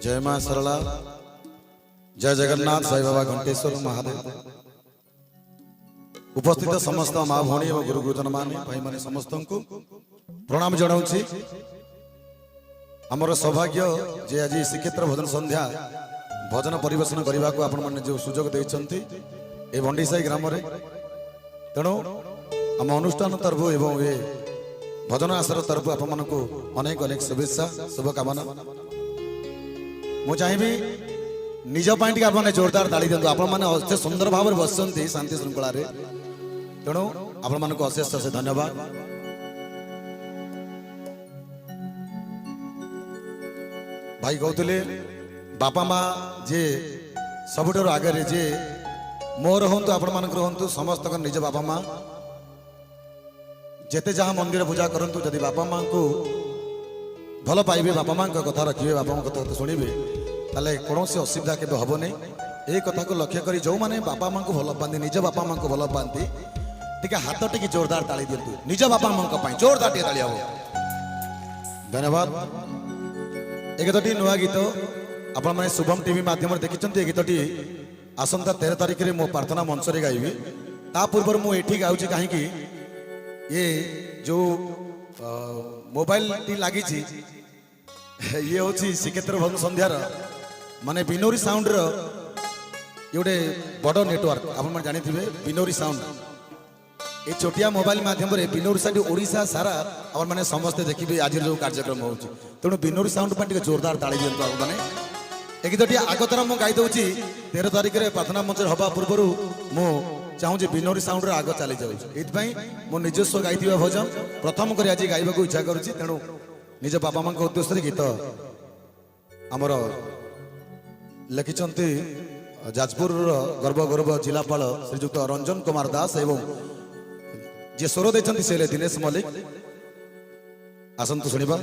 जय मां सरला, जय जगन्नाथ साई बाबा घंटेश्वर महादेव। उपस्थित समस्त माँ भौणी और गुरु गुरुजन मान भाई माने समस्त को प्रणाम जनाऊँगी। आमर सौभाग्य जे आज श्रीक्षेत्र भजन संध्या भजन परिवेशन करने को आपण मैंने जो सुजोग देइछंती ए भंडीसाई ग्राम रे, तेणु आम अनुष्ठान तरफ एवं ए भजन आश्रय तरफ आपण मानकु अनेक अनेक शुभेच्छा शुभकामना। मु चाहिए निज पाई आप जोरदार ताली दिंतु। आपण मैंने अत्य सुंदर भाव में बसती शांति श्रृंखला, तेणु आपण मानक अशेष अशेष धन्यवाद। भाई कहते बापा माँ जे सबुठ आगे जे मोर हूँ आपण मान हूँ समस्त निज बापा माँ जेते जहाँ मंदिर पूजा करंतु, जदि बापा माँ को भल पाइबे, बापा माँ कथा रखिए, बापा माँ कथा शुणिबे, ताले कौन असुविधा के हम नहीं। ये कथा को लक्ष्य करी जो मैंने बापा माँ को भल पाती, निज बापा माँ को भल पाती, टे हाथ टे जोरदार ताली दिंतु निज बापा माँ जोरदार टे ताली। धन्यवाद। एक गीतटी नुआ गीत आपण मैंने शुभम टीवी माध्यम देखी। गीतटी आसंता 13 तारिख में मो प्रार्थना मंच रे गाइबी। ता पूर्व मुझे गाँची कहीं ये जो मोबाइल टी लगी ये हूँ श्रीक्षेत्र भजन संध्यार माने बिनोरी साउंड रो गोटे बड़ नेटवर्क आप जानी बिनोरी साउंड। ये छोटिया मोबाइल माध्यम बिनोरी साउंड ओडिशा सारा आप मैंने समस्ते देखिए आज जो कार्यक्रम हो। तेणु बिनोरी साउंड पर जोरदार ताली दिंतु आप मैंने। एक गीतटी आगतरा मुझे गाई दूसरी 13 तारिख में प्रार्थना मंच हवा पूर्व मु चाहूँ बिनोरी साउंड आग चली जाऊँ। मो निजस्व गाई भजन प्रथम कर आज गाइबा को इच्छा करुँच। तेणु निज बापा माँ उद्देश्य गीत आमर लिखिं जाजपुर गर्व गौरव जिलापाल श्रीजुक्त रंजन कुमार दास एवं जे स्वर देते से दिनेश मल्लिक। आसतु शुणा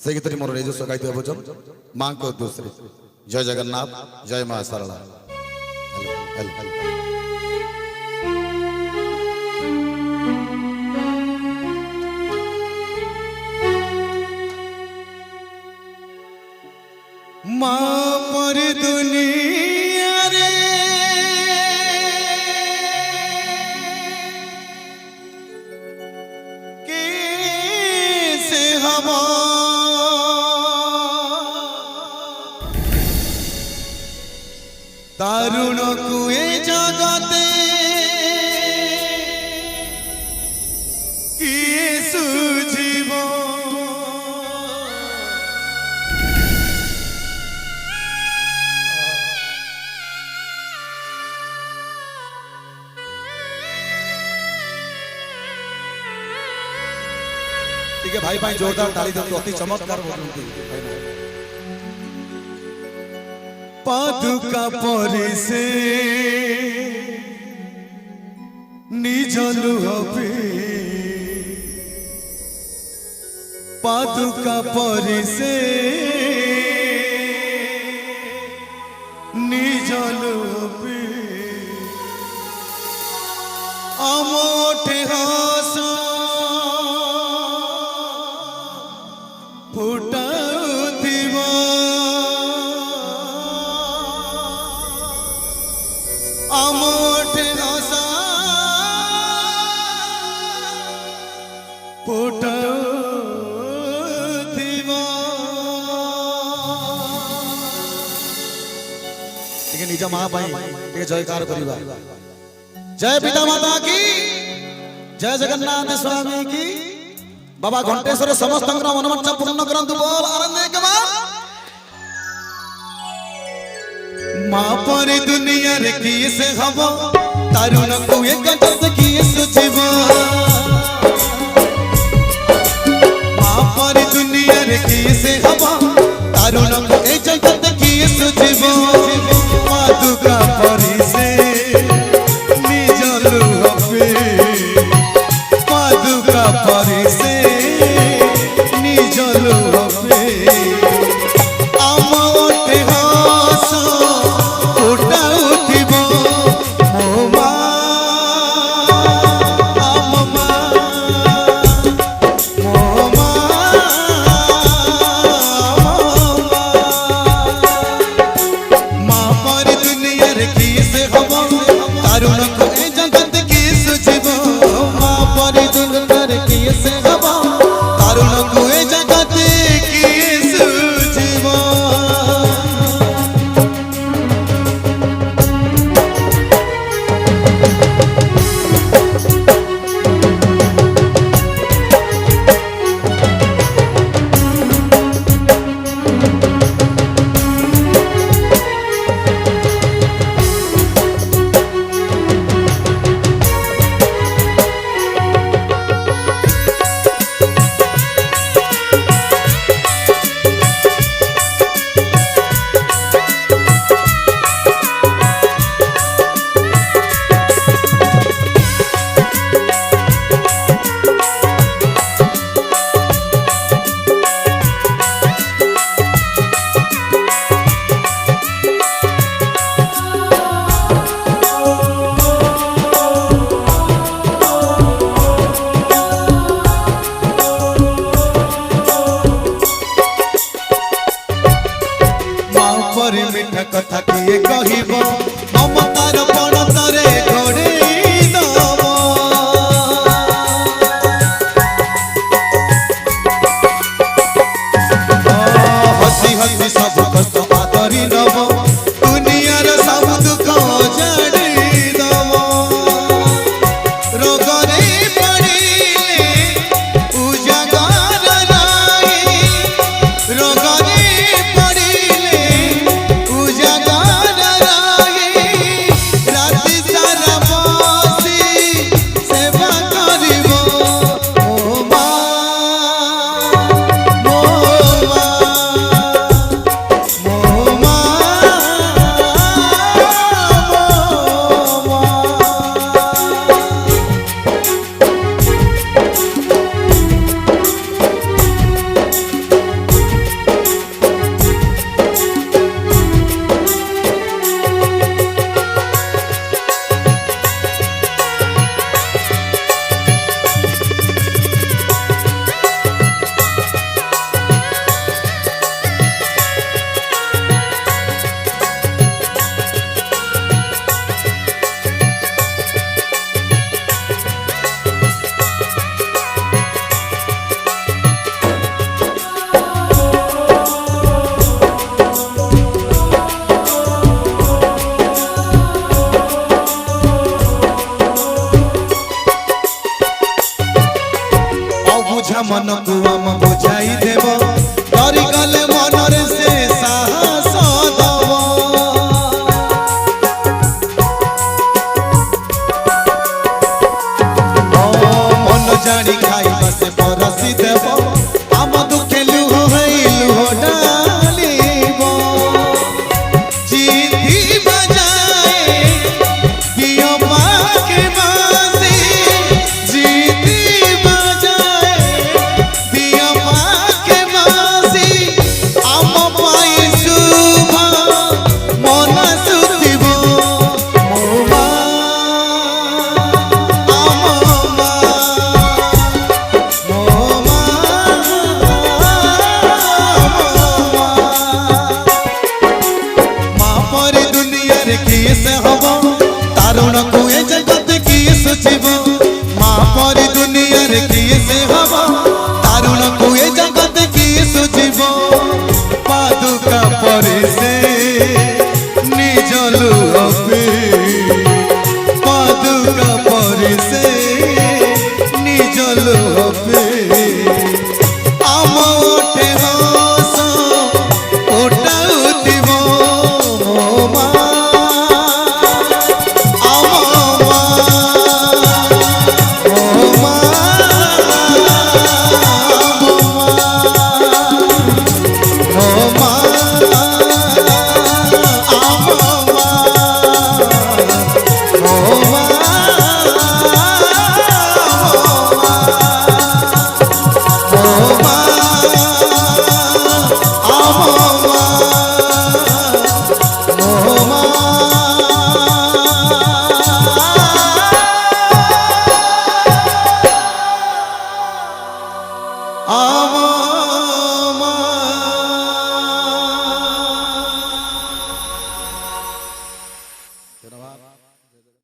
से गीत मोर निजस्व गाई भजन माँ को उद्देश्य। जय जगन्नाथ, जय मां सरला। माँ पर दुनिया रे कैसे हवा तारुण कुए जगते किए सुझीव भाई भाई जोरदार ताली दिंतु। अति चमत्कार बोलती पादुका परिसे निज लुहबे, पादुका परिसे निज लुहबे आमोठे हस फुटाउथिबा आमोठे हस फुटाउथिबा। निज माँ जयकार करवा। जय पिता माता की, जय जगन्नाथ स्वामी की। बाबा घंटेश्वर समस्त मनोवांछा पूर्ण करंतु। बोल आनंद के बाद माँ पर दुनिया रे किए से हब तारुण को एक जगत किए सुझीव। माँ पर दुनिया रे किए से हब तारुण को एक जगत किए सुझीव। पादुका परिसे निज लुहबे, पादुका परिसे निज लुहबे आमोठे हस फुटाउथिब मो माँ आम माँ मो माँ କଥା କିଏ